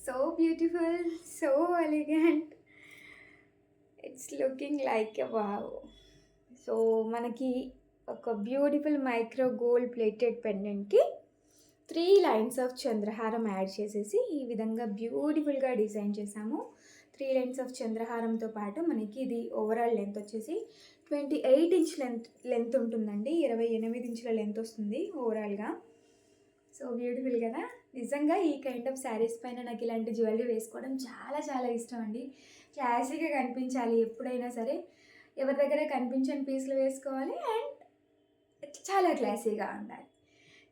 So beautiful, so elegant. It's looking like a wow. So మనకి ఒక beautiful micro gold plated పెండెంట్కి 3 lines of చంద్రహారం add చేసేసి ఈ విధంగా బ్యూటిఫుల్గా డిజైన్ చేసాము. 3 లైన్స్ ఆఫ్ చంద్రహారంతో పాటు మనకి ఇది ఓవరాల్ లెంత్ వచ్చేసి 28 ఇంచ్ లెంత్ ఉంటుందండి. 28 ఇంచుల లెంత్ వస్తుంది ఓవరాల్గా. సో బ్యూటిఫుల్ కదా. నిజంగా ఈ కైండ్ ఆఫ్ శారీస్ పైన నాకు ఇలాంటి జ్యువెలరీ వేసుకోవడం చాలా చాలా ఇష్టం అండి. క్లాసీగా కనిపించాలి ఎప్పుడైనా సరే. ఎవరి దగ్గర కనిపించని పీసులు వేసుకోవాలి అండ్ చాలా క్లాసీగా ఉండాలి.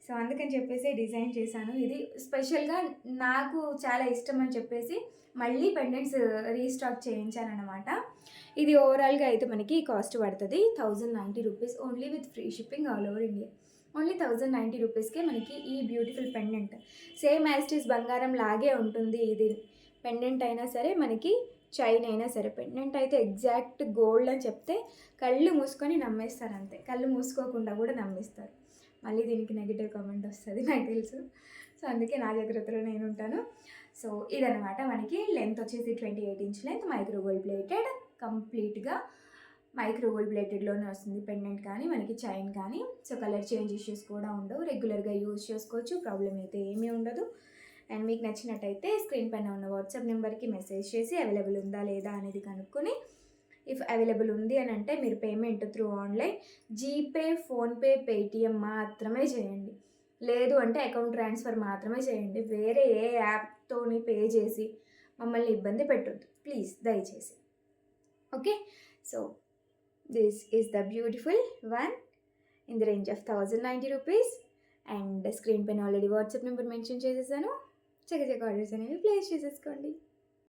సో అందుకని చెప్పేసి డిజైన్ చేశాను. ఇది స్పెషల్గా నాకు చాలా ఇష్టం అని చెప్పేసి మళ్ళీ పెండెంట్స్ రీస్టాక్ చేయించానమాట. ఇది ఓవరాల్గా అయితే మనకి కాస్ట్ పడుతుంది 1090 rupees only with free shipping all over India. Only 1090 రూపీస్కే మనకి ఈ బ్యూటిఫుల్ పెండెంట్ సేమ్ యాస్టీస్ బంగారం లాగే ఉంటుంది. ఇది పెండెంట్ అయినా సరే మనకి చైన్ అయినా సరే. పెండెంట్ అయితే ఎగ్జాక్ట్ గోల్డ్ అని చెప్తే కళ్ళు మూసుకొని నమ్మేస్తారు అంతే. కళ్ళు మూసుకోకుండా కూడా నమ్మేస్తారు. మళ్ళీ దీనికి నెగిటివ్ కామెంట్ వస్తుంది నాకు తెలుసు. సో అందుకే నా జాగ్రత్తలో నేను ఉంటాను. సో ఇదనమాట మనకి లెంత్ వచ్చేసి 28 inch length micro gold plated. కంప్లీట్గా మైక్రో గోల్డ్ ప్లేటెడ్లోనే వస్తుంది పెండెంట్ కానీ మనకి చైన్ కానీ. సో కలర్ చేంజ్ ఇష్యూస్ కూడా ఉండవు. రెగ్యులర్గా యూజ్ చేసుకోవచ్చు. ప్రాబ్లం అయితే ఏమీ ఉండదు. అండ్ మీకు నచ్చినట్టయితే స్క్రీన్ పైన ఉన్న వాట్సాప్ నెంబర్కి మెసేజ్ చేసి అవైలబుల్ ఉందా లేదా అనేది కనుక్కొని, ఇఫ్ అవైలబుల్ ఉంది అని అంటే మీరు payment through online GPay, PhonePe, Paytm మాత్రమే చేయండి. లేదు అంటే అకౌంట్ ట్రాన్స్ఫర్ మాత్రమే చేయండి. వేరే ఏ యాప్తోని పే చేసి మమ్మల్ని ఇబ్బంది పెట్టొద్దు ప్లీజ్, దయచేసి. Okay, so this is the beautiful one in the range of 1090 rupees. And screen పైన ఆల్రెడీ వాట్సాప్ నెంబర్ మెన్షన్ చేసేసాను. చక్కగా ఆర్డర్స్ అనేవి ప్లేస్ చేసేసుకోండి.